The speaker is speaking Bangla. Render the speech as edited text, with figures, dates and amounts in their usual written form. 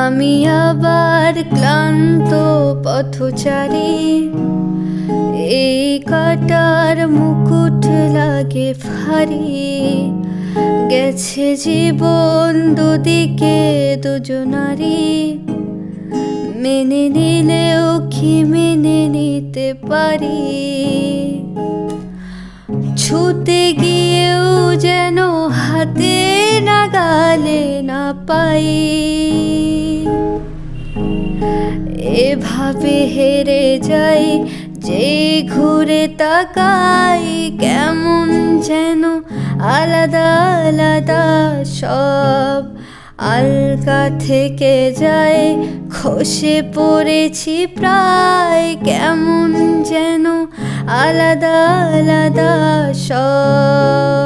আমি আবার ক্লান্ত পথচারী, এই কাটার মুকুট লাগে ভারী। গেছে জীবন দুদিকে দুজনারি, মেনে নিলেও কি মেনে নিতে পারি। ছুতে গিয়েও যেন হাতে নাগালে না পাই, এভাবে হেরে যাই যে ঘুরে তাকাই। কেমন যেন আলাদা আলাদা সব আলগা থেকে যায়, খসে পড়েছি প্রায়। কেমন যেন আলাদা আলাদা সব।